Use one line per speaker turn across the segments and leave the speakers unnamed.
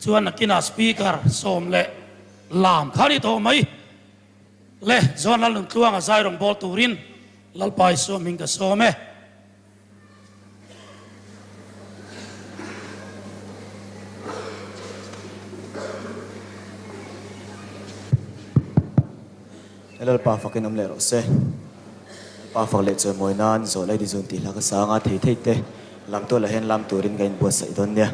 chuan nakina speaker som le lam khani to mai le zon lal tluang a zai rong bol turin lalpai so ming ka some
Elal pa fakin om lero se pa fak le che moi nan zo lai di zun ti la ka sa nga thei thei te lam to la hen lam turin gain bo sai don nia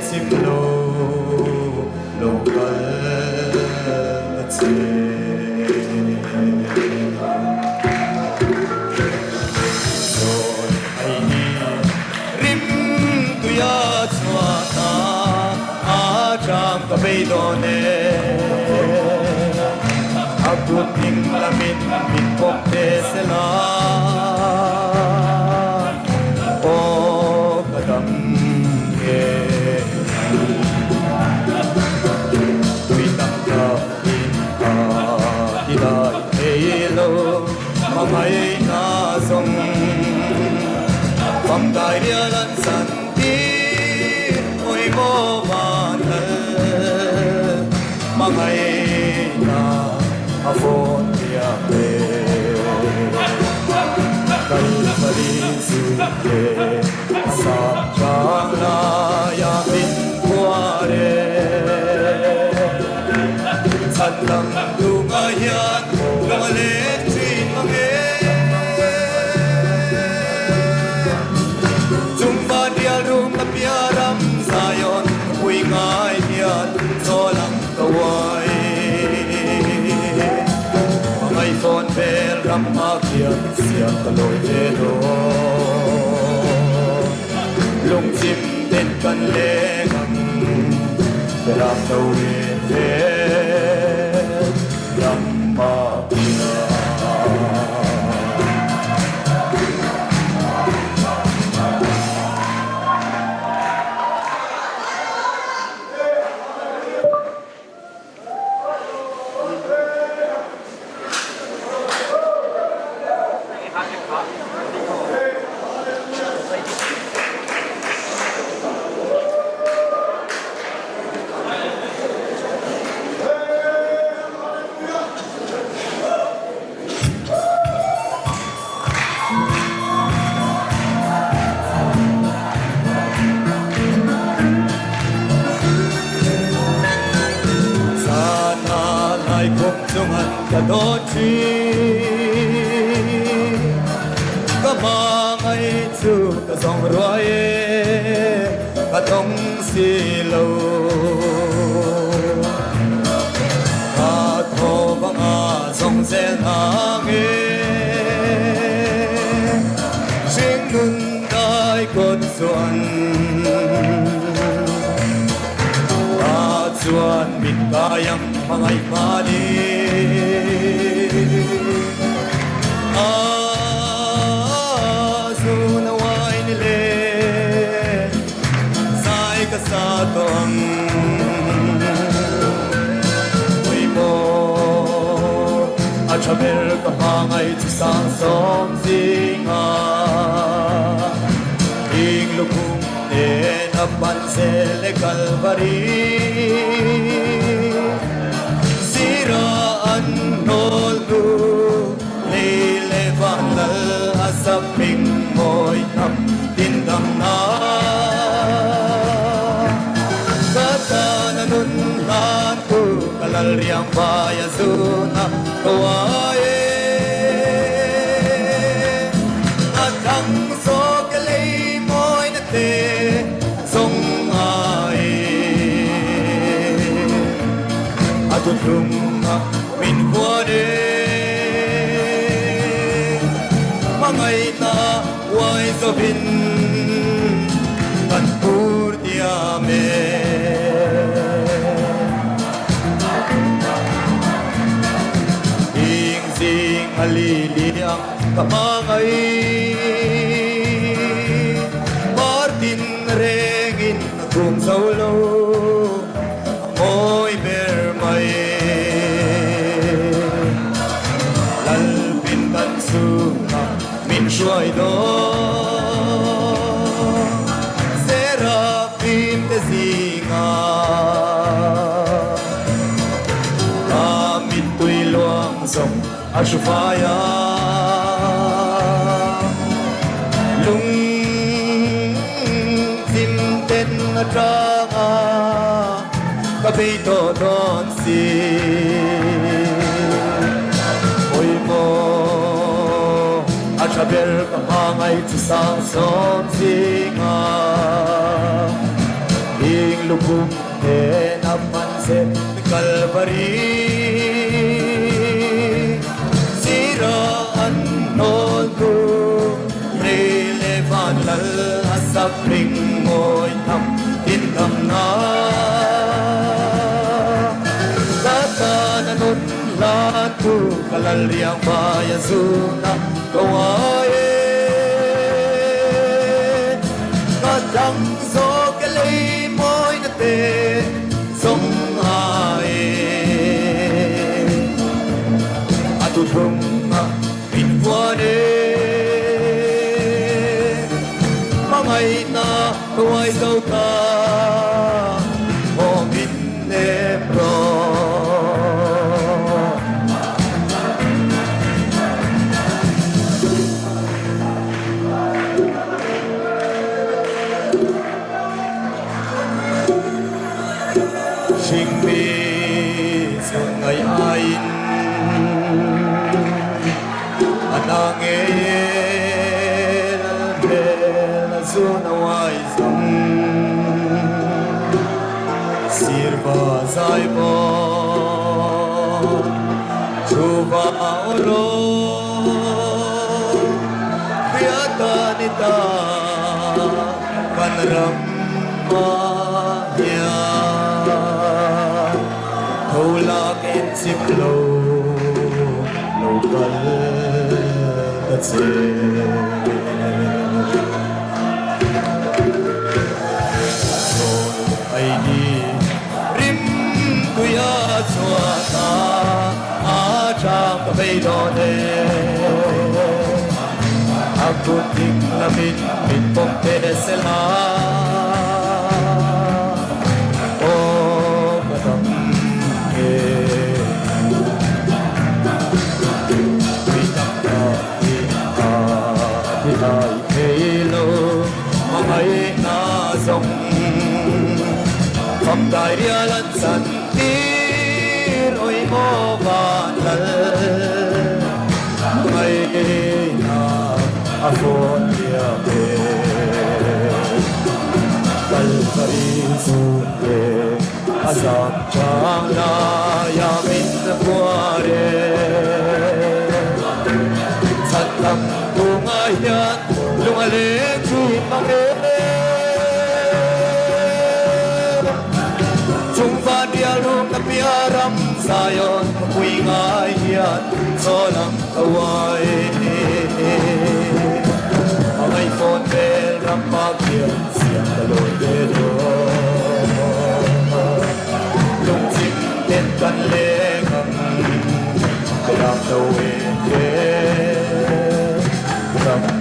chim lô lô cờ chê rồi ai rim tuya chua ta a cham ka be do ne abut ning lamin min pok te sela o kadam ge tuitam ka ila elo mamai na song pam dai dia lan san ti oi mo man mamai na afon dia pe kai mari su ke sa chang la ya bin kware san lam du ma yan lo le chin ma ge zum ba dia rum na piaram sayon ui ngai hian zo lam ka wai mai phone bel ram ma kia sia ka loi te do lung chim ten kan le ngam pe ram tau ve ram ma kia ka do chi ka ma ngai chu ka song roi ka tong si lo ka tho ba nga song se na nge sing nun dai kot suan chuan mit kayam mangai mali na wai ni le sai ka sa tong oi mo a chaber ka hangai chi sang som singa ing lukum ne na ban se le kalvari sira an nol du le van dal asaping moi nam tin dam na kata nanun han ku kalal riang baya zuna kawae atang so kale moi na te song ai atutum min kwade mangai na wai so bin kan pur dia me ing sing ali liang kamangai martin regin kum solo oi ber mai lal bin kan su min shuai do serafim te singa amit tui luang song ashufaya lung tim ten atranga kapito don si oi mo achaber kamangai tu sang som singa lubuk te naman se Calvary siraan noldo relevan lal asapring mo'y tam indam na tatananon latu kalaliang bayazuna kawaye kadang so kalay mo'y nate song hae atutong pinwane mangay na kaway daw ta o minebro Shingbi sungai ain anangel bel sunawai sam sirba saibo chuba olo biata nita kanram ya Hulak in Siplo local that's it so I need rim kuya chuata acha ka beidone aku ting lamin min pom te sela oh madam Hãy hello mong na dòng phong đại địa lăn sẵn tin ôi mô vạn lần ngày na phôn địa về Calvary sunde azab changla ya min puare satam tungayan lungaling chumake Chungva dialung kapiaram sayon kuingayan solam kawai ang iPhone bell rampagyan siyang talodero lung chim ten kan lengang kayang tawin ram